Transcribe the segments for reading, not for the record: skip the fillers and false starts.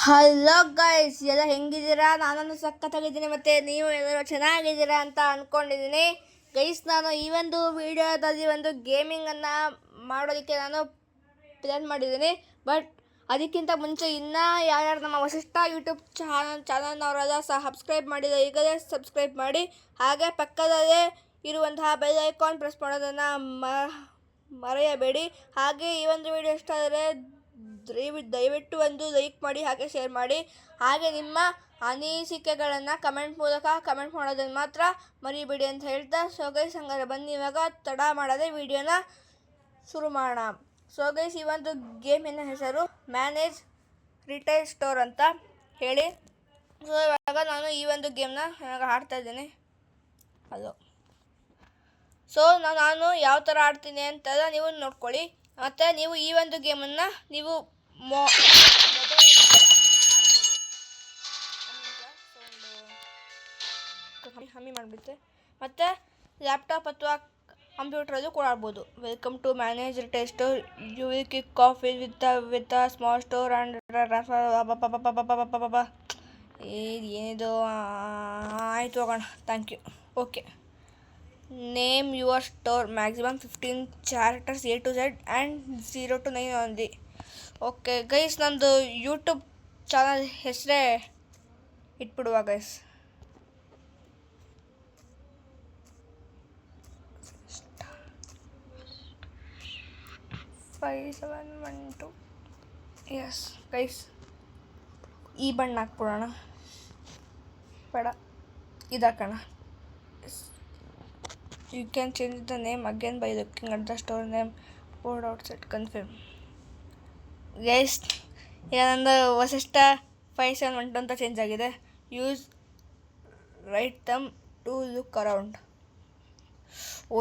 Hello guys, ಎಲ್ಲ ಹೆಂಗಿದ್ದೀರಾ? ನಾನು ಸಖತ್ತಾಗಿದ್ದೀನಿ ಮತ್ತು ನೀವು ಎಲ್ಲರೂ ಚೆನ್ನಾಗಿದ್ದೀರಾ ಅಂತ ಅಂದ್ಕೊಂಡಿದ್ದೀನಿ. ಗೈಸ್, ನಾನು ಈ ಒಂದು ವಿಡಿಯೋದಲ್ಲಿ ಒಂದು ಗೇಮಿಂಗನ್ನು ಮಾಡೋದಕ್ಕೆ ನಾನು ಪ್ಲ್ಯಾನ್ ಮಾಡಿದ್ದೀನಿ. ಬಟ್ ಅದಕ್ಕಿಂತ ಮುಂಚೆ ಇನ್ನೂ ಯಾರ್ಯಾರು ನಮ್ಮ ವಸಿಷ್ಠ ಯೂಟ್ಯೂಬ್ ಚಾನಲ್ನವರೆಲ್ಲ ಸಬ್ಸ್ಕ್ರೈಬ್ ಮಾಡಿದರೆ ಈಗಲೇ ಸಬ್ಸ್ಕ್ರೈಬ್ ಮಾಡಿ. ಹಾಗೆ ಪಕ್ಕದಲ್ಲೇ ಇರುವಂತಹ ಬೆಲ್ ಐಕಾನ್ ಪ್ರೆಸ್ ಮಾಡೋದನ್ನು ಮರೆಯಬೇಡಿ. ಹಾಗೆ ಈ ಒಂದು ವಿಡಿಯೋ ಇಷ್ಟ ಆದರೆ ದಯವಿಟ್ಟು ಒಂದು ಲೈಕ್ ಮಾಡಿ, ಹಾಗೆ ಶೇರ್ ಮಾಡಿ. ಹಾಗೆ ನಿಮ್ಮ ಅನಿಸಿಕೆಗಳನ್ನು ಕಮೆಂಟ್ ಮೂಲಕ ಕಮೆಂಟ್ ಮಾಡೋದನ್ನು ಮಾತ್ರ ಮರಿಬೇಡಿ ಅಂತ ಹೇಳ್ತಾ, ಸೊ ಗೈಸ್ ಹಂಗಾರೆ ಬನ್ನಿ ಇವಾಗ ತಡ ಮಾಡದೆ ವಿಡಿಯೋನ ಶುರು ಮಾಡೋಣ. ಸೊ ಗೈಸ್, ಈ ಒಂದು ಗೇಮಿನ ಹೆಸರು ಮ್ಯಾನೇಜ್ ರಿಟೇಲ್ ಸ್ಟೋರ್ ಅಂತ ಹೇಳಿ. ಸೊ ಇವಾಗ ನಾನು ಈ ಒಂದು ಗೇಮ್ನ ಇವಾಗ ಆಡ್ತಾ ಇದ್ದೀನಿ. ಹಲೋ. ಸೊ ನಾನು ಯಾವ ಥರ ಆಡ್ತೀನಿ ಅಂತೆಲ್ಲ ನೀವು ನೋಡ್ಕೊಳ್ಳಿ. ಮತ್ತು ನೀವು ಈ ಒಂದು ಗೇಮನ್ನು ನೀವು ಕಮ್ಮಿ ಮಾಡಿಬಿಡುತ್ತೆ. ಮತ್ತು ಲ್ಯಾಪ್ಟಾಪ್ ಅಥವಾ ಕಂಪ್ಯೂಟ್ರಲ್ಲೂ ಕೂಡ ಆಡ್ಬೋದು. Welcome to manage retail store. You will kick off with a small store and ಏನಿದು ಆಯಿತು ಹೋಗೋಣ. Thank you. Okay. Name your store, maximum 15 characters A to Z and 0 to 9 only. Okay guys, ನಂದು YouTube channel ಹೆಸರೇ ಇಟ್ಬಿಡುವ guys. $5712. Yes guys, ಈ ಬಣ್ಣ ಹಾಕ್ಬಿಡೋಣ. ಬೇಡ, ಇದಾಕೋಣ. You can change the name again by looking at the store name board outside. Confirm. Guys, ಈಗ ನಂದು ವಸಿಷ್ಠ 5712 ಅಂತ change ಆಗಿದೆ. Use right thumb to look around.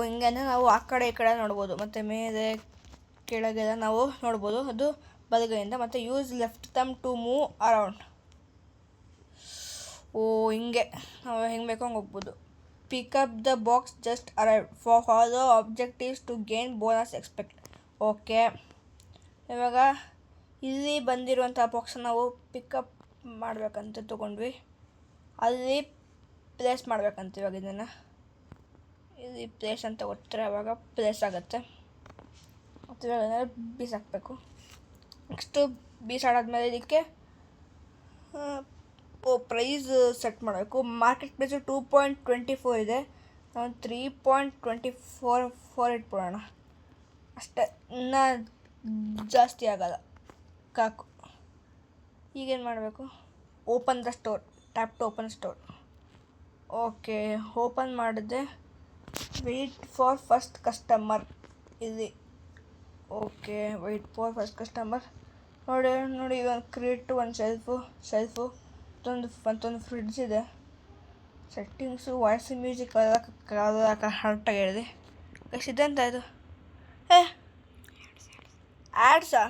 ಹಿಂಗೆ ನಾವು ಆ ಕಡೆ ಈ ಕಡೆ ನೋಡ್ಬೋದು, ಮತ್ತು ಮೇಲೆ ಕೆಳಗೆಲ್ಲ ನಾವು ನೋಡ್ಬೋದು. ಅದು ಬಲಗೈಯಿಂದ. ಮತ್ತು use left thumb to move around. ಹಿಂಗೆ ನಾವು ಹೆಂಗೆ ಬೇಕೋ ಹಂಗೆ ಹೋಗ್ಬೋದು. Pick up the box just arrived. Follow objectives to gain bonus expect. Okay, ಇವಾಗ ಇಲ್ಲಿ ಬಂದಿರುವಂಥ ಬಾಕ್ಸನ್ನು ನಾವು ಪಿಕಪ್ ಮಾಡಬೇಕಂತ ತೊಗೊಂಡ್ವಿ. ಅಲ್ಲಿ ಪ್ಲೇಸ್ ಮಾಡಬೇಕಂತ. ಇವಾಗ ಇದನ್ನು ಇಲ್ಲಿ ಪ್ಲೇಸ್ ಅಂತ ಗೊತ್ತಿದ್ರೆ ಅವಾಗ ಪ್ಲೇಸ್ ಆಗುತ್ತೆ. ಮತ್ತು ಇವಾಗ ಬೀಸಾಕಬೇಕು. ನೆಕ್ಸ್ಟು ಬೀಸಾಡಾದ್ಮೇಲೆ ಇದಕ್ಕೆ ಪ್ರೈಸ್ ಸೆಟ್ ಮಾಡಬೇಕು. ಮಾರ್ಕೆಟ್ ಪ್ರೈಸು 2.24 ಇದೆ. ನಾವು 3.24 ಇಟ್ಬಿಡೋಣ ಅಷ್ಟೇ, ಇನ್ನೂ ಜಾಸ್ತಿ ಆಗೋಲ್ಲ. ಕಾಕು. ಈಗೇನು ಮಾಡಬೇಕು? Open the store. Tap to open store. Okay, open ಮಾಡಿದೆ. ವೆಯ್ಟ್ ಫಾರ್ ಫಸ್ಟ್ ಕಸ್ಟಮರ್ ಇಲ್ಲಿ. Okay, wait for first customer. ನೋಡಿ ಈಗ ಕ್ರಿಯೇಟ್ ಒಂದು ಶೆಲ್ಫು ಮತ್ತೊಂದು ಫ್ರಿಡ್ಜ್ ಇದೆ. ಸೆಟ್ಟಿಂಗ್ಸು, ವಾಯ್ಸ್, ಮ್ಯೂಸಿಕ್ ಎಲ್ಲ ಕರೆಕ್ಟಾಗಿ ಹೇಳಿದೆ. ಎಷ್ಟು ಇದೆ ಅಂತ ಇದು? ಆ್ಯಡ್ಸಾ?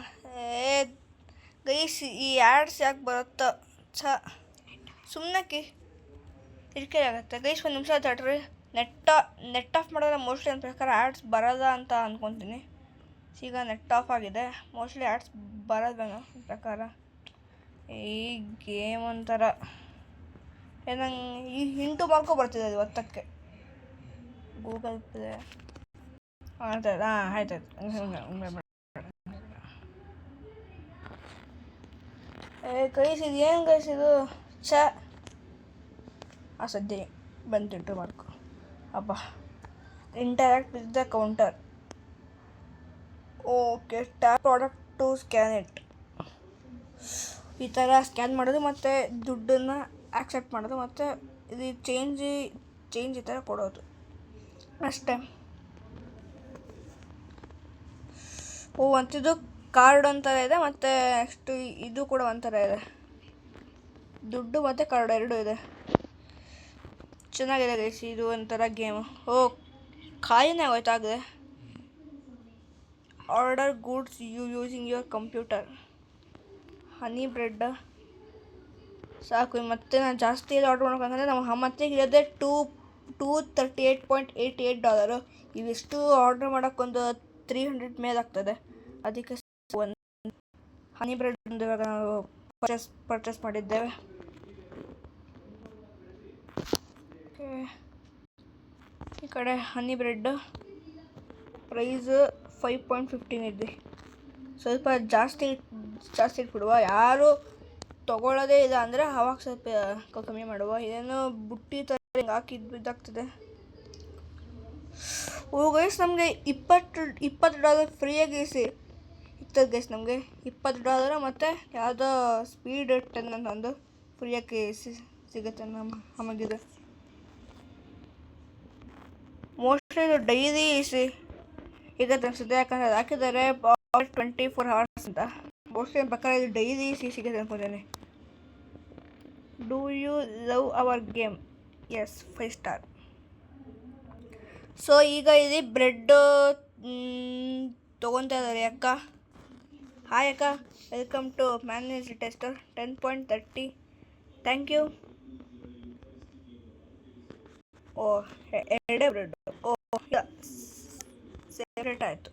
ಗೈಸ್, ಈ ಆ್ಯಡ್ಸ್ ಯಾಕೆ ಬರುತ್ತೋ ಸುಮ್ಮನೆ ಇರಿಕೆ ಆಗುತ್ತೆ. ಗೈಸ್, ಒಂದು ನಿಮಿಷ ತಡ್ರಿ. ನೆಟ್ ಆಫ್ ಮಾಡಿದ್ರೆ ಮೋಸ್ಟ್ಲಿ ನನ್ನ ಪ್ರಕಾರ ಆ್ಯಡ್ಸ್ ಬರೋಲ್ಲ ಅಂತ ಅಂದ್ಕೊತೀನಿ. ಈಗ ನೆಟ್ ಆಫ್ ಆಗಿದೆ. ಮೋಸ್ಟ್ಲಿ ಆ್ಯಡ್ಸ್ ಬರೋದು ನನ್ನ ಪ್ರಕಾರ. ಈ ಗೇಮ್ ಒಂಥರ ನಂಗೆ ಈ ಹಿಂಟು ಮಾರ್ಕೊ ಬರ್ತಿದೆ ಅದು ಒತ್ತಕ್ಕೆ. ಗೂಗಲ್ ಪ್ಲೇ ಆಯ್ತಾಯ್ತು. ಆಯ್ತಾಯ್ತು. ಗೈಸ್, ಇದು ಏನು ಗೈಸ್ ಇದು? ಸದ್ಯ ಬಂತು ಇಂಟು ಮಾರ್ಕು. ಅಪ್ಪ, interact with the counter. Okay, tap product to scan it. ಈ ಥರ ಸ್ಕ್ಯಾನ್ ಮಾಡೋದು ಮತ್ತು ದುಡ್ಡನ್ನು ಆಕ್ಸೆಪ್ಟ್ ಮಾಡೋದು, ಮತ್ತು ಇದು ಚೇಂಜ್ ಈ ಥರ ಕೊಡೋದು ಅಷ್ಟೇ. ಅಂತಿದ್ದು ಕಾರ್ಡ್ ಒಂಥರ ಇದೆ, ಮತ್ತು ನೆಕ್ಸ್ಟು ಇದು ಕೂಡ ಒಂಥರ ಇದೆ. ದುಡ್ಡು ಮತ್ತು ಕಾರ್ಡ್ ಎರಡೂ ಇದೆ. ಚೆನ್ನಾಗಿದೆ ಗೈಸ್, ಇದು ಒಂಥರ ಗೇಮು. ಖಾಲಿನೇ ಆಗೋಯ್ತಾಗಿದೆ. Order goods using your computer. Honey bread ಸಾಕು. ಮತ್ತು ನಾನು ಜಾಸ್ತಿ ಎಲ್ಲ ಆರ್ಡ್ರ್ ಮಾಡ್ಬೇಕಂದ್ರೆ ನಮ್ಮ ಮತ್ತಿಗೆ ಇರೋದೇ $238.88. ಇವಿಷ್ಟು ಆರ್ಡ್ರ್ ಮಾಡೋಕ್ಕೊಂದು 300 ಮೇಲೆ ಆಗ್ತದೆ. ಅದಕ್ಕೆ ಒಂದು ಹನಿ ಬ್ರೆಡ್ ಇವಾಗ ನಾವು ಪರ್ಚೇಸ್ ಮಾಡಿದ್ದೇವೆ. ಈ ಕಡೆ ಹನಿ ಬ್ರೆಡ್ ಪ್ರೈಸ್ 5.15 ಇದೆ. ಸ್ವಲ್ಪ ಜಾಸ್ತಿ ಇಟ್ಬಿಡುವ. ಯಾರು ತೊಗೊಳ್ಳೋದೇ ಇಲ್ಲ ಅಂದರೆ ಅವಾಗ ಸ್ವಲ್ಪ ಕಮ್ಮಿ ಮಾಡುವ. ಇದೇನೋ ಬುಟ್ಟಿ ಥರ ಹಿಂಗೆ ಹಾಕಿ ಇದಾಗ್ತದೆ. ಗೈಸ್ ನಮಗೆ $20 ಫ್ರೀಯಾಗಿ ಇರ್ತದೆ ಗೈಸ್. ನಮಗೆ $20 ಮತ್ತು ಯಾವುದೋ ಸ್ಪೀಡ್ 10 ಅಂತ ಒಂದು ಫ್ರೀಯಾಗಿ ಸಿಗುತ್ತೆ ನಮಗಿದೆ. ಮೋಸ್ಟ್ಲಿ ಇದು ಡೈಲಿ ಸಿಗುತ್ತೆ ಅನಿಸುತ್ತೆ, ಯಾಕಂದರೆ ಅದು ಹಾಕಿದ್ದಾರೆ 24 hours ಅಂತ. ಮೋಸ್ಟ್ಲಿ ನನ್ನ ಪ್ರಕಾರ ಇದು ಡೈಲಿ ಸಿಗುತ್ತೆ ಅನ್ಕೊಂಡೇನೆ. Do you love our game? Yes, 5 star. So ಈಗ ಇಲ್ಲಿ ಬ್ರೆಡ್ಡು ತೊಗೊತಾ ಇದ್ದಾರೆ ಅಕ್ಕ. ಹಾಯ್ ಅಕ್ಕ, welcome to manage tester 10.30. Thank you. ಎರಡೇ ಬ್ರೆಡ್. ಸೆಪ್ರೇಟ್ ಆಯಿತು.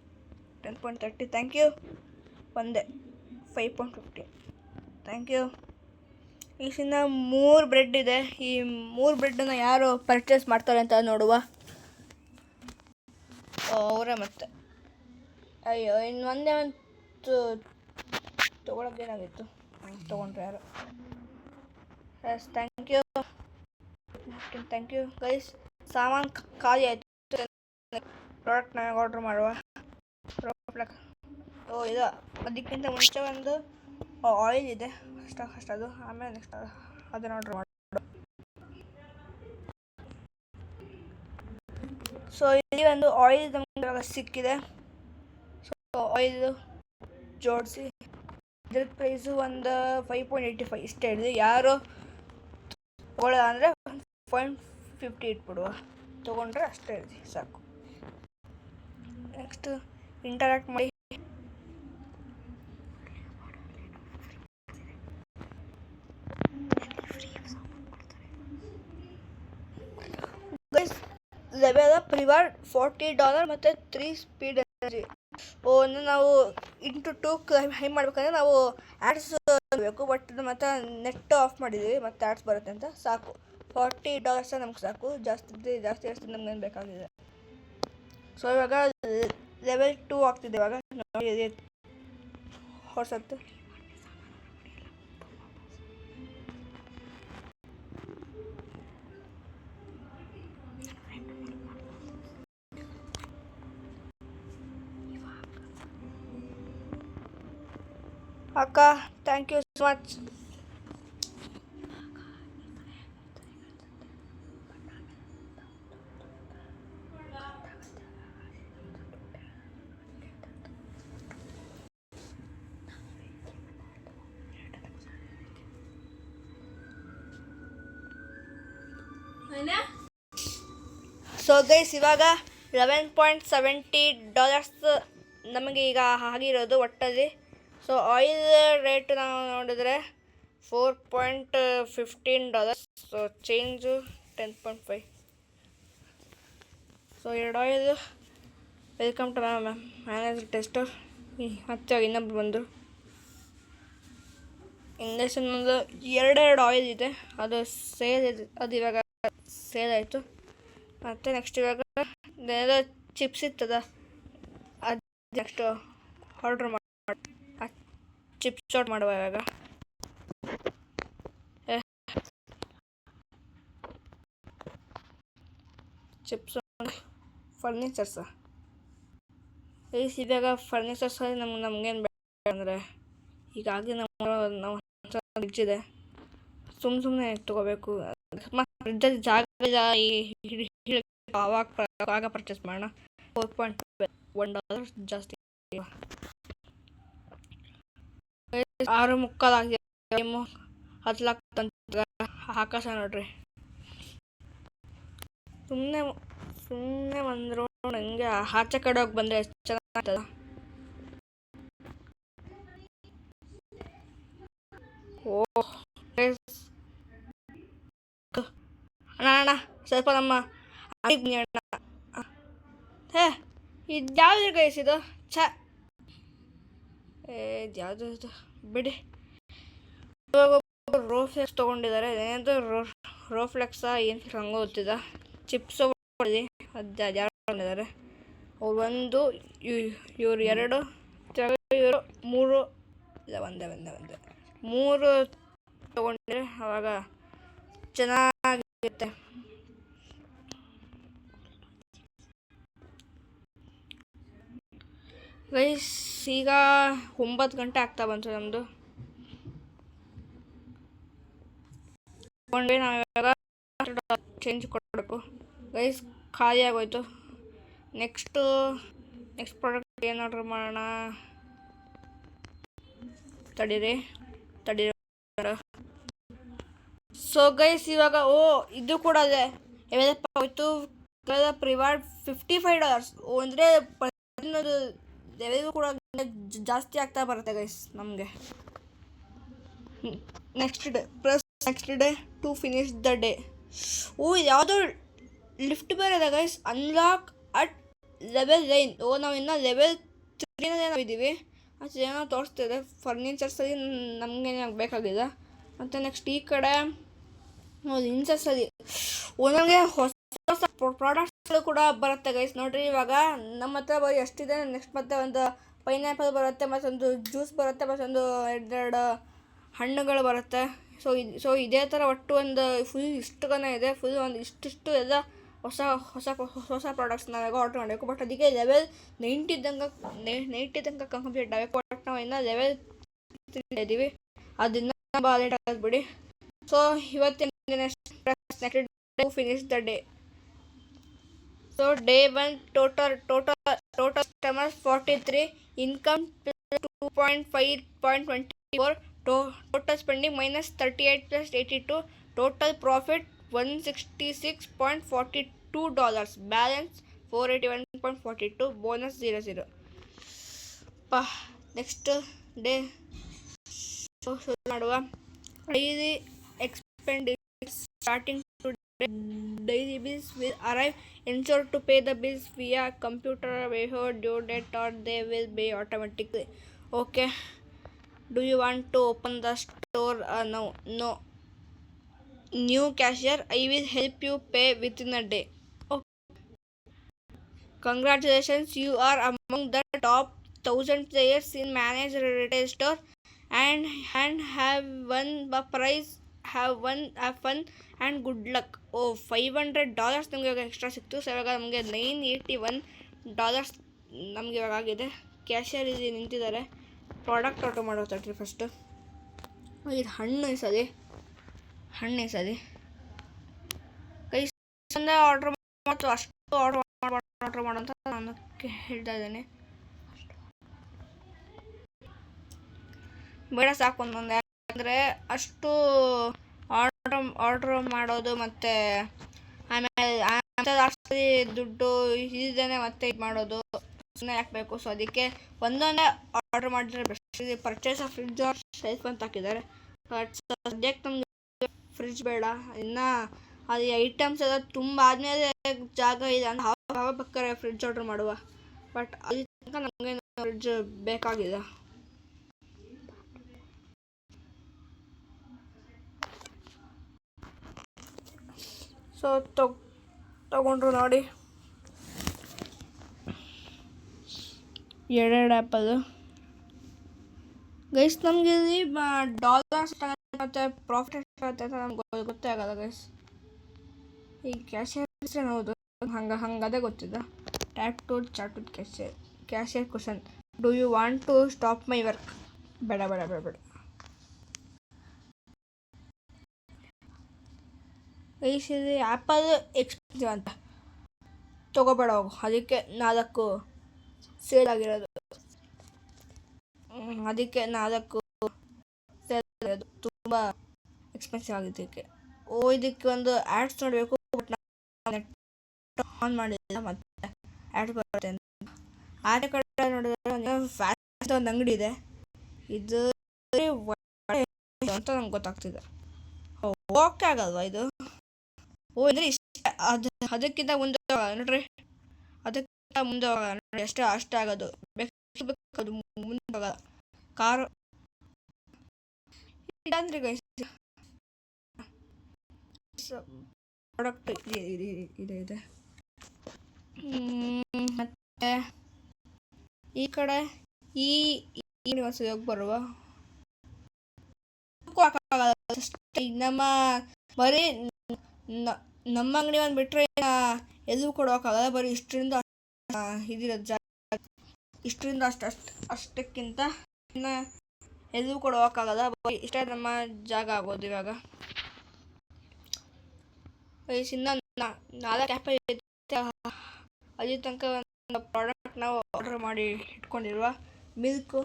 10.30. Thank you. ಒಂದೇ 5.15. Thank you. ಇಷ್ಟಿಂದ 3 ಬ್ರೆಡ್ ಇದೆ. ಈ 3 ಬ್ರೆಡ್ಡನ್ನು ಯಾರು ಪರ್ಚೇಸ್ ಮಾಡ್ತಾರೆ ಅಂತ ನೋಡುವ. ಅವರೇ ಮತ್ತೆ. ಅಯ್ಯೋ, ಇನ್ನು ಒಂದೇ ಒಂದು ತೊಗೊಳಕ್ಕೇನಾಗಿತ್ತು, ತೊಗೊಂಡ್ರೆ ಯಾರು. Yes, thank you. Thank you guys. ಸಾಮಾನು ಖಾಲಿ ಆಯಿತು. ಪ್ರಾಡಕ್ಟ್ ನಾವೇ ಆರ್ಡ್ರ್ ಮಾಡುವ. ಇದು ಅದಕ್ಕಿಂತ ಮುಂಚೆ ಒಂದು ಆಯಿಲ್ ಇದೆ ಅಷ್ಟು ಅದು. ಆಮೇಲೆ ನೆಕ್ಸ್ಟ್ ಅದನ್ನು ಆರ್ಡ್ರ್ ಮಾಡಿ. ಸೊ ಇಲ್ಲಿ ಒಂದು ಆಯಿಲ್ ನಮಗೆ ಸಿಕ್ಕಿದೆ. ಸೊ ಆಯಿಲ್ ಜೋಡಿಸಿ ಇದ್ರ ಪ್ರೈಸು ಒಂದು 5.85 ಇಷ್ಟೇ ಹೇಳಿದೆ. ಯಾರು ತೊಗೊಳ್ಳೋ ಅಂದರೆ 5.50 ಇಟ್ಬಿಡುವ. ತೊಗೊಂಡ್ರೆ ಅಷ್ಟೇ ಹೇಳಿದೆ, ಸಾಕು. ನೆಕ್ಸ್ಟ್ ಇಂಟರಾಕ್ಟ್ ಮಾಡಿ. ಲೆವೆಲ್ ಅಪ್ ರಿವಾರ್ಡ್ $40 ಮತ್ತು 3 ಸ್ಪೀಡ್ ಎನರ್ಜಿ. ನಾವು ಇಂಟು 2 ಹೈ ಮಾಡ್ಬೇಕಂದ್ರೆ ನಾವು ಆ್ಯಡ್ಸ್ ಬೇಕು. ಬಟ್ ಮತ್ತು ನೆಟ್ ಆಫ್ ಮಾಡಿದ್ದೀವಿ, ಮತ್ತು ಆ್ಯಡ್ಸ್ ಬರುತ್ತೆ ಅಂತ. ಸಾಕು, $40 ನಮ್ಗೆ ಸಾಕು. ಜಾಸ್ತಿ ನಮ್ಗೇನು ಬೇಕಾಗಿದೆ. ಸೊ ಇವಾಗ ಲೆವೆಲ್ 2 ಆಗ್ತಿದೆ. ಇವಾಗ ನೋಡಿ ಹೊಸತ್ತು. ಅಕ್ಕ, thank you so much. So guys, ಇವಾಗ $11.70 ನಮಗೆ ಈಗ ಆಗಿರೋದು ಒಟ್ಟಲ್ಲಿ. ಸೊ ಆಯಿಲ್ ರೇಟ್ ನಾವು ನೋಡಿದ್ರೆ $4.15. So change 10.5. So 2 oil. Welcome to manage tester. ಮತ್ತೆ ಇನ್ನೊಬ್ರು ಬಂದರು. ಇಂಡಕ್ಷನ್ ಒಂದು 2 ಆಯಿಲ್ ಇದೆ. ಅದು ಸೇಲ್ ಇದೆ. ಅದು ಇವಾಗ ಸೇಲ್ ಆಯಿತು. ಮತ್ತು ನೆಕ್ಸ್ಟ್ ಇವಾಗ ಏನೋ ಚಿಪ್ಸ್ ಇರ್ತದ, ಅದು ನೆಕ್ಸ್ಟ್ ಆರ್ಡ್ರ್ ಮಾಡಿ ಚಿಪ್ಸ್ ಶಾರ್ಟ್ ಮಾಡುವ. ಇವಾಗ ಚಿಪ್ಸ್ ಫರ್ನಿಚರ್ಸ. ಇವಾಗ ಫರ್ನಿಚರ್ಸಲ್ಲಿ ನಮಗೇನು ಬೇಡ ಅಂದರೆ, ಹೀಗಾಗಿ ನಾವು ಫ್ರಿಡ್ಜ್ ಇದೆ, ಸುಮ್ಮನೆ ತೊಗೋಬೇಕು. ಫ್ರಿಡ್ಜಲ್ಲಿ ಜಾಗ ಆವಾಗ ಪರ್ಚೇಸ್ ಮಾಡೋಣ. $4.1 ಜಾಸ್ತಿ. 6:45 ಆಗಿದೆ. 10 ಲಕ್ಷ ಆಕಾಶ ನೋಡ್ರಿ. ಸುಮ್ಮನೆ ಬಂದರು. ನನಗೆ ಆಚೆ ಕಡೆ ಹೋಗಿ ಬಂದರೆ ಎಷ್ಟು ಚೆನ್ನಾಗ್ತದ. ಅಣ್ಣ ಸ್ವಲ್ಪ ನಮ್ಮ ಅಣ್ಣ. ಇದು ಯಾವುದು ಗೈಸ್? ಇದು ಇದು ಯಾವುದು ಬಿಡಿ. ಇವಾಗ ರೋಫ್ಲೆಕ್ಸ್ ತೊಗೊಂಡಿದ್ದಾರೆ. ಏನಾದರೂ ರೋಫ್ಲೆಕ್ಸಾ ಏನು ಹಂಗೆ ಗೊತ್ತಿಲ್ಲ. ಚಿಪ್ಸ್ ತೊಗೊಂಡಿದೆ, ಅದು ಯಾರು ತೊಗೊಂಡಿದ್ದಾರೆ. ಅವ್ರು ಒಂದು, ಇವ್ರು ಎರಡು, ಇವರು ಮೂರು, ಇಲ್ಲ ಒಂದೇ ಮೂರು ತೊಗೊಂಡ್ರೆ ಅವಾಗ ಚೆನ್ನಾಗಿರುತ್ತೆ. ಗೈಸ್ ಈಗ 9 ಗಂಟೆ ಆಗ್ತಾ ಬಂತು ನಮ್ಮದು. ತೊಗೊಂಡ್ರೆ ನಾವು ಇವಾಗ ಚೇಂಜ್ ಕೊಡಬೇಕು. ಗೈಸ್ ಖಾಲಿ ಆಗೋಯ್ತು. ನೆಕ್ಸ್ಟ್ ಪ್ರಾಡಕ್ಟ್ ಏನು ಆರ್ಡ್ರ್ ಮಾಡೋಣ, ತಡೀರಿ. ಸೊ ಗೈಸ್ ಇವಾಗ ಇದು ಕೂಡ ಇದೆ. ಯಾವ್ದಪ್ಪ ಹೋಯ್ತು ಪ್ರಿವಾರ್ಡ್ $55. ಅಂದರೆ ಲೆವೆಲ್ಗೂ ಕೂಡ ಜಾಸ್ತಿ ಆಗ್ತಾ ಬರುತ್ತೆ ಗೈಸ್ ನಮಗೆ. Next day to finish the day. ಯಾವುದೋ ಲಿಫ್ಟ್ ಬೇರೆ ಇದೆ ಗೈಸ್. Unlock at level 9. ನಾವು ಇನ್ನೂ ಲೆವೆಲ್ 3 ನಾವಿದ್ದೀವಿ. ಅದು ಏನೋ ತೋರಿಸ್ತಿದೆ. ಫರ್ನಿಚರ್ಸಲ್ಲಿ ನಮಗೆ ಬೇಕಾಗಿದೆ. ಮತ್ತು ನೆಕ್ಸ್ಟ್ ಈ ಕಡೆ ಇನ್ಸರ್ಸಲ್ಲಿ ನಮಗೆ ಹೊಸ ಪ್ರಾಡಕ್ಟ್ಸ್ಗಳು ಕೂಡ ಬರುತ್ತೆ ಗೈಸ್. ನೋಡಿರಿ ಇವಾಗ ನಮ್ಮ ಹತ್ರ ಬರೀ ಎಷ್ಟಿದೆ. ನೆಕ್ಸ್ಟ್ ಮತ್ತೆ ಒಂದು ಪೈನಾಪಲ್ ಬರುತ್ತೆ, ಮತ್ತೊಂದು ಜ್ಯೂಸ್ ಬರುತ್ತೆ, ಮತ್ತೊಂದು ಎರಡು ಹಣ್ಣುಗಳು ಬರುತ್ತೆ. ಸೊ ಇದೇ ಥರ ಒಟ್ಟು ಒಂದು ಫುಲ್ ಇಷ್ಟುಗನ ಇದೆ. ಫುಲ್ ಒಂದು ಇಷ್ಟು ಎಲ್ಲ ಹೊಸ ಪ್ರಾಡಕ್ಟ್ಸ್ ನಾವಾಗ ಆರ್ಡ್ರ್ ಮಾಡಬೇಕು. ಬಟ್ ಅದಕ್ಕೆ ಲೆವೆಲ್ 90 ತನಕ ಕಂಪ್ಲೀಟ್ ಆಗಬೇಕು. ಬಟ್ ನಾವು ಇನ್ನೂ ಲೆವೆಲ್ 3 ಇದ್ದೀವಿ. ಅದನ್ನ ಲೇಟ್ ಆಗೋದು ಬಿಡಿ. ಸೊ ಇವತ್ತಿನ next day finish the day. So day 1 total customers 43, income 2.5.24, total spending -38 plus 82, total profit $166.42, balance $481.42, bonus 00. Next day ಶುರು ಮಾಡುವ. Daily expenditure starting to daily bills will arrive. Ensure to pay the bills via computer before due date or they will be automatically. Okay. Do you want to open the store? No. New cashier, I will help you pay within a day. Okay. Congratulations, you are among the top 1000 players in managed retail store and have won the prize. Have fun and good luck. $500 ನಮಗೆ ಇವಾಗ extra ಸಿಕ್ತು. So ಇವಾಗ ನಮಗೆ $981 ನಮಗೆ ಇವಾಗ ಆಗಿದೆ. Cashier ಇಲ್ಲಿ ನಿಂತಿದ್ದಾರೆ. ಪ್ರಾಡಕ್ಟ್ ಆರ್ಡ್ರ್ ಮಾಡೋತಟ್ರಿ ಫಸ್ಟು. ಇದು ಹಣ್ಣು ಸರಿ ಕೈ ಆರ್ಡ್ರ್ ಮತ್ತು ಅಷ್ಟು ಆರ್ಡ್ರ್ ಮಾಡೋಂತ ನಾನು ಹೇಳ್ತಾ ಇದ್ದೇನೆ. ಬೇಡ ಸಾಕು ಒಂದೊಂದು. ಯಾಕಂದರೆ ಅಷ್ಟು ಆರ್ಡ್ರ್ ಮಾಡೋದು ಮತ್ತು ಆಮೇಲೆ ಜಾಸ್ತಿ ದುಡ್ಡು ಇಲ್ಲದೇ ಮತ್ತೆ ಇದು ಮಾಡೋದು ಸುಮ್ಮನೆ ಹಾಕಬೇಕು. ಸೊ ಅದಕ್ಕೆ ಒಂದೊಂದೇ ಆರ್ಡ್ರ್ ಮಾಡಿದ್ರೆ best. Purchase of fridge or shelf ಅಂತ ಹಾಕಿದ್ದಾರೆ. ಬಟ್ ಸದ್ಯಕ್ಕೆ ನಮ್ಗೆ ಫ್ರಿಡ್ಜ್ ಬೇಡ. ಇನ್ನು ಅದು ಐಟಮ್ಸ್ ಎಲ್ಲ ತುಂಬ ಆದಮೇಲೆ ಜಾಗ ಇದೆ ಅಂತ ಬೇಕಾದ್ರೆ ಫ್ರಿಡ್ಜ್ ಆರ್ಡ್ರ್ ಮಾಡುವ. ಬಟ್ ಅಲ್ಲಿ ತನಕ ನಮಗೆ ಫ್ರಿಡ್ಜ್ ಬೇಕಾಗಿಲ್ಲ. ಸೊ ತಗೊಂಡ್ರು ನೋಡಿ ಎರಡು ಆ್ಯಪಲ್. ಗೈಸ್ ನಮಗೆ ಇಲ್ಲಿ $, ಮತ್ತು ಪ್ರಾಫಿಟ್ ಎಷ್ಟಾಗುತ್ತೆ ಅಂತ ನಮ್ಗೆ ಗೊತ್ತೇ ಆಗಲ್ಲ ಗೈಸ್. ಈ ಕ್ಯಾಶಿಯರ್ ಹೌದು ಹಂಗದೇ ಗೊತ್ತಿಲ್ಲ. Tap to chat with cashier question. Do you want to stop my work? ಬೇಡ. ಗೈಸ್ ಇದು ಆ್ಯಪಲ್ ಎಕ್ಸ್ಪೆನ್ಸಿವ್ ಅಂತ ತೊಗೋಬೇಡ ಹೋಗು. ಅದಕ್ಕೆ 4 ಸೇಲ್ ಆಗಿರೋದು. ಅದಕ್ಕೆ 4 ಸೇಲ್ ಆಗಿರೋದು. ತುಂಬ ಎಕ್ಸ್ಪೆನ್ಸಿವ್ ಆಗಿದ್ದಕ್ಕೆ. ಇದಕ್ಕೆ ಒಂದು ಆ್ಯಡ್ಸ್ ನೋಡಬೇಕು. ಬಟ್ ನಾನು ಆನ್ ಮಾಡಿಲ್ಲ ಮತ್ತೆ ಆ್ಯಡ್ ಬರುತ್ತೆ ಅಂತ. ಆದ ಕಡೆ ನೋಡಿದ್ರೆ ಫ್ಯಾಷನ್ ಒಂದು ಅಂಗಡಿ ಇದೆ. ಇದು ಅಂತ ನಂಗೆ ಗೊತ್ತಾಗ್ತಿದೆ. ಓಕೆ ಆಗಲ್ವಾ ಇದು? ಅಂದರೆ ಇಷ್ಟ ಅದಕ್ಕಿಂತ ಮುಂದೆ ನೋಡ್ರಿ. ಅದಕ್ಕಿಂತ ಮುಂದೆ ನೋಡಿ ಅಷ್ಟೇ ಆಗೋದು. ಅದು ಮುಂದೆ ಹೋಗಲ್ಲ. ಕಾರು ಇದಂದ್ರೆ ಗೈಸ್ ಪ್ರಾಡಕ್ಟ್ ಇದೆ ಮತ್ತೆ ಈ ಕಡೆ ಈ ಯೂನಿವರ್ಸಿಟಿ ಹೋಗಿ ಬರುವ ನಮ್ಮ ಬರೀ ನಮ್ಮ ಅಂಗಡಿ ಒಂದು ಬಿಟ್ಟರೆ ಎಲ್ಲೂ ಕೊಡೋಕ್ಕಾಗಲ್ಲ. ಬರೀ ಇಷ್ಟರಿಂದ ಇದಿರೋದು ಇಷ್ಟರಿಂದ ಅಷ್ಟಕ್ಕಿಂತ ಇನ್ನು ಎಲ್ಲೂ ಕೊಡೋಕ್ಕಾಗಲ್ಲ. ಬರೀ ಇಷ್ಟೇ ನಮ್ಮ ಜಾಗ ಆಗೋದು. ಇವಾಗ ಇನ್ನು 4 ಆ್ಯಪಲ್ ಅಲ್ಲಿ ತನಕ ಒಂದು ಪ್ರಾಡಕ್ಟ್ ನಾವು ಆರ್ಡರ್ ಮಾಡಿ ಇಟ್ಕೊಂಡಿರುವ ಮಿಲ್ಕು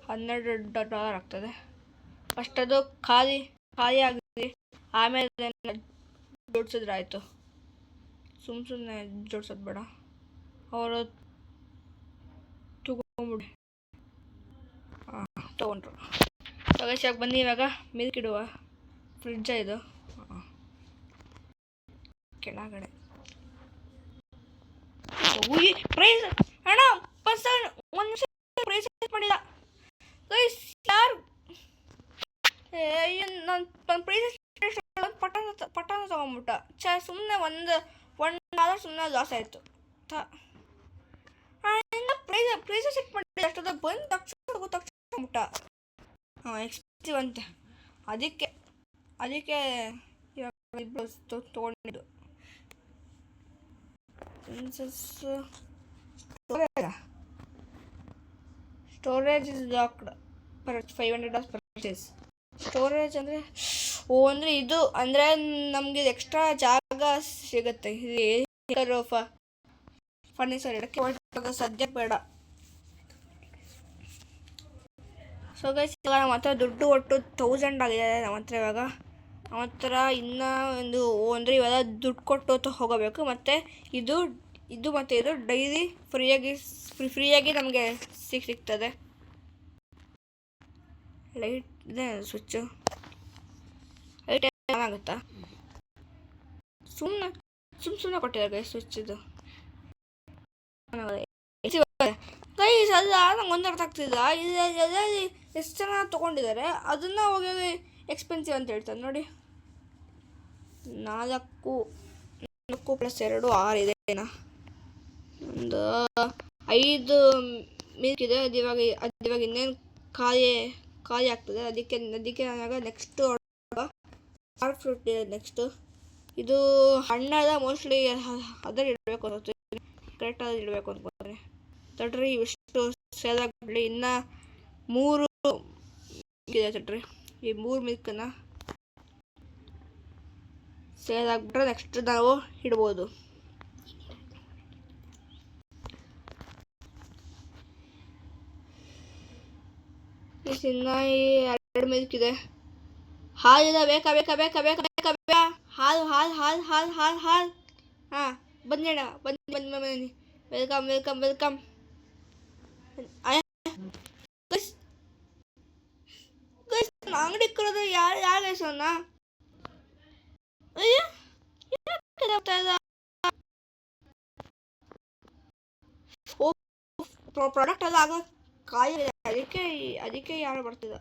$12 ಆಗ್ತದೆ. ಫಸ್ಟ್ ಅದು ಖಾಲಿ ಆಗಿದೆ, ಆಮೇಲೆ ಜೋಡಿಸಿದ್ರೆ ಆಯಿತು. ಸುಮ್ಮನೆ ಜೋಡ್ಸೋದು ಬೇಡ, ಅವರು ತಗೊಂಬಿಡಿ. ತೊಗೊಂಡ್ರು. ತಗೋಶಾಗ ಬನ್ನಿ. ಇವಾಗ ಮಿಲ್ಕ್ ಇಡುವ. ಫ್ರಿಡ್ಜ ಇದು ಕೆಳಗಡೆ. ಪ್ರೈಸ್ ಅಣ್ಣ ಒಂದು ನಿಮಿಷ ಪ್ರೈಸ್ ಮಾಡಿಲ್ಲ ಗೈಸ್. ಯಾರು ನನ್ನ ಪ್ರೈಸ್ ಪಟ್ಟಣ ತಗೊಂಡ್ಬಿಟ್ಟ. ಸುಮ್ಮನೆ $1 ಸುಮ್ಮನೆ ಲಾಸ್ ಆಯಿತು. ಪ್ರೈಸ್ ಸೆಟ್ ಮಾಡಿಲ್ಲ, ಅಷ್ಟೊಂದು ಬಂದು ತಕ್ಷಣ ಎಕ್ಸ್ಪೆನ್ಸಿವ್ ಅಂತೆ. ಅದಕ್ಕೆ ಇವಾಗ ಇಬ್ಬರು ತೊಗೊಂಡಿದ್ದು. Storage is locked for $500 purchase. Storage ಅಂದರೆ ಅಂದರೆ ಇದು ಅಂದರೆ ನಮಗೆ ಎಕ್ಸ್ಟ್ರಾ ಜಾಗ ಸಿಗುತ್ತೆ. ಇದು ಫರ್ನಿಚರ್ ಇಡಕ್ಕೆ ಇವಾಗ ಸದ್ಯಕ್ಕೆ ಬೇಡ. ಸೊ ಗೈಸ್, ಇವಾಗ ನಮ್ಮ ಹತ್ರ ದುಡ್ಡು ಒಟ್ಟು 1000 ಆಗಿದೆ ನಮ್ಮ ಹತ್ರ. ಇವಾಗ ನಮ್ಮ ಹತ್ರ ಇನ್ನೂ ಅಂದರೆ ಇವಾಗ ದುಡ್ಡು ಕೊಟ್ಟು ಹೋಗಬೇಕು. ಮತ್ತು ಇದು ಮತ್ತು ಇದು ಡೈಲಿ ಫ್ರೀಯಾಗಿ ನಮಗೆ ಸಿಗ್ತದೆ. ಲೈಟ್ ಇದೆ, ಸ್ವಿಚ್ಚು ಲೈಟ್ ಆಗುತ್ತಾ? ಸುಮ್ಮನೆ ಕೊಟ್ಟಿದ್ದಾರೆ ಗೈಸ್ ಸ್ವಿಚ್. ಇದು ಗೈಸ್ ಅಲ್ಲ, ನಂಗೆ ಒಂದು ಅರ್ಥ ಆಗ್ತಿಲ್ಲ. ಇದರಲ್ಲಿ ಎಷ್ಟು ಜನ ತೊಗೊಂಡಿದ್ದಾರೆ, ಅದನ್ನು ಹೋಗಿ ಎಕ್ಸ್ಪೆನ್ಸಿವ್ ಅಂತ ಹೇಳ್ತಾರೆ ನೋಡಿ. 4 + 2 6 ಇದೆ. ಒಂದು 5 ಮಿಲ್ಕ್ ಇದೆ. ಅದು ಇವಾಗ ಇನ್ನೇನು ಖಾಲಿ ಆಗ್ತದೆ. ಅದಕ್ಕೆ ನಾನಾಗ ನೆಕ್ಸ್ಟ್ ಸ್ಟಾರ್ ಫ್ರೂಟ್ ಇದೆ. ನೆಕ್ಸ್ಟು ಇದು ಹಣ್ಣೆಲ್ಲ ಮೋಸ್ಟ್ಲಿ ಅದರಲ್ಲಿ ಇಡಬೇಕು ಅನ್ಕೋತೀನಿ, ಕರೆಕ್ಟಾಗಿ ಇಡಬೇಕು ಅಂದ್ಕೊಂಡ್ರೆ. ತಡ್ರಿ ಇಷ್ಟು ಸೇಲ್ ಆಗಿಬಿಡಲಿ. ಇನ್ನು 3 ಇದೆ ತಡ್ರಿ. ಈ 3 ಮಿಲ್ಕನ್ನು ಸೇಲ್ ಆಗಿಬಿಟ್ರೆ ನೆಕ್ಸ್ಟ್ ನಾವು ಇಡ್ಬೋದು. ಇನ್ನು ಈ 2 ಮಿಲ್ಕ್ ಇದೆ. ಹಾಲಿಲ್ಲ, ಬೇಕಾ? ಹಾಲು. ಹಾಂ, ಬನ್ನಿಡ ಬನ್ನಿ. ವೆಲ್ಕಮ್. ಅಂಗಡಿ ಕರೋದು ಯಾರು ಹೆಸರನ್ನ? ಪ್ರಾಡಕ್ಟ್ ಎಲ್ಲ ಆಗ ಕಾಯಿ, ಅದಕ್ಕೆ ಯಾರು ಬರ್ತಿದ್ದ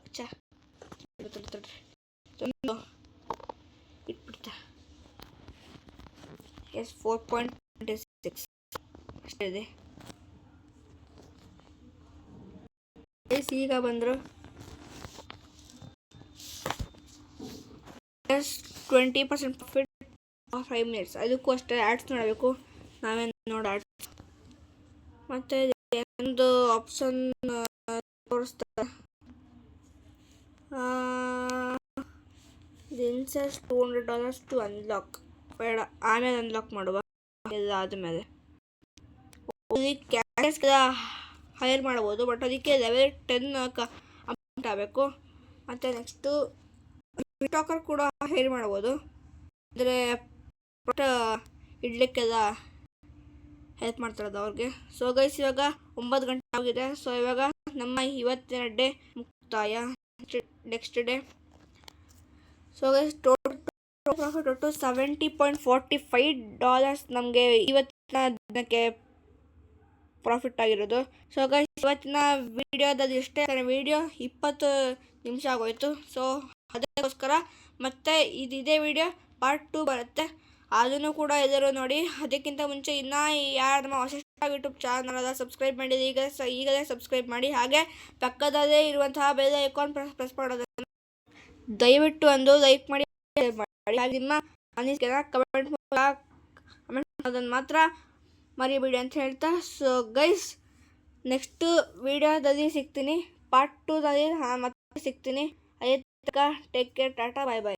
ಇಟ್ಬಿಡ್ತೆ. 4.26 ಅಷ್ಟೇ ಇದೆ. ಈಗ ಬಂದರು 20% ಪ್ರಾಫಿಟ್ 5 minutes. ಅದಕ್ಕೂ ಅಷ್ಟೇ ಆ್ಯಡ್ಸ್ ನೋಡಬೇಕು. ನಾವೇನು ನೋಡಿ ಆ್ಯಡ್ಸ್ ಮತ್ತು ಒಂದು ಆಪ್ಷನ್ ತೋರಿಸ್ತಾರೆ. ಇನ್ಸೆಸ್ $200 ಟು ಅನ್ಲಾಕ್. ಬೇಡ, ಆಮೇಲೆ ಅನ್ಲಾಕ್ ಮಾಡುವ. ಎಲ್ಲ ಆದಮೇಲೆ ಕ್ಯಾರೆಟ್ಸ್ಗೆಲ್ಲ ಹೈರ್ ಮಾಡ್ಬೋದು. ಬಟ್ ಅದಕ್ಕೆ ಲೆವೆಲ್ 10 ಅಮೌಂಟ್ ಆಗಬೇಕು. ಮತ್ತು ನೆಕ್ಸ್ಟು ಟಿಕ್ಟಾಕರ್ ಕೂಡ ಹೈರ್ ಮಾಡ್ಬೋದು. ಅಂದರೆ ಬಟ್ ಇಡ್ಲಿಕ್ಕೆಲ್ಲ ಹೆಲ್ಪ್ ಮಾಡ್ತಾರದು ಅವ್ರಿಗೆ. ಸೊ ಗೈಸ್, ಇವಾಗ 9 ಗಂಟೆ ಆಗಿದೆ. ಸೊ ಇವಾಗ ನಮ್ಮ ಇವತ್ತಿನ ಡೇ ಮುಕ್ತಾಯ. Next day. So guys, total profit ಒಟ್ಟು $70.45 ನಮಗೆ ಇವತ್ತಿನ ದಿನಕ್ಕೆ ಪ್ರಾಫಿಟ್ ಆಗಿರೋದು. ಸೊ ಗೈಸ್, ಇವತ್ತಿನ ವಿಡಿಯೋದಲ್ಲಿ ಇಷ್ಟೇ. ವಿಡಿಯೋ 20 ನಿಮಿಷ ಆಗೋಯ್ತು. ಸೊ ಅದಕ್ಕೋಸ್ಕರ ಮತ್ತೆ ಇದೇ ವಿಡಿಯೋ ಪಾರ್ಟ್ 2 ಬರುತ್ತೆ, ಅದನ್ನು ಕೂಡ ಎಲ್ಲರೂ ನೋಡಿ. ಅದಕ್ಕಿಂತ ಮುಂಚೆ ಇನ್ನೂ ಯಾರು ನಮ್ಮ ಹೊಸ ಯೂಟ್ಯೂಬ್ ಚಾನಲ್ ಸಬ್ಸ್ಕ್ರೈಬ್ ಮಾಡಿದರೆ ಈಗಲೇ ಸಬ್ಸ್ಕ್ರೈಬ್ ಮಾಡಿ. ಹಾಗೆ ಪಕ್ಕದಲ್ಲೇ ಇರುವಂತಹ ಬೆಲ್ ಐಕಾನ್ ಪ್ರೆಸ್ ಮಾಡೋದನ್ನು ದಯವಿಟ್ಟು ಒಂದು ಲೈಕ್ ಮಾಡಿ, ಹಾಗೆ ನಿಮ್ಮ ಅನಿಸಿಕೆನ ಕಮೆಂಟ್ ಮಾಡೋದನ್ನು ಮಾತ್ರ ಮರಿಬೇಡಿ ಅಂತ ಹೇಳ್ತಾ, ಸೊ ಗೈಸ್ ನೆಕ್ಸ್ಟ್ ವಿಡಿಯೋದಲ್ಲಿ ಸಿಗ್ತೀನಿ, ಪಾರ್ಟ್ 2ದಲ್ಲಿ ಮತ್ತೆ ಸಿಗ್ತೀನಿ. ಟೇಕ್ ಕೇರ್, ಟಾಟಾ, ಬಾಯ್ ಬಾಯ್.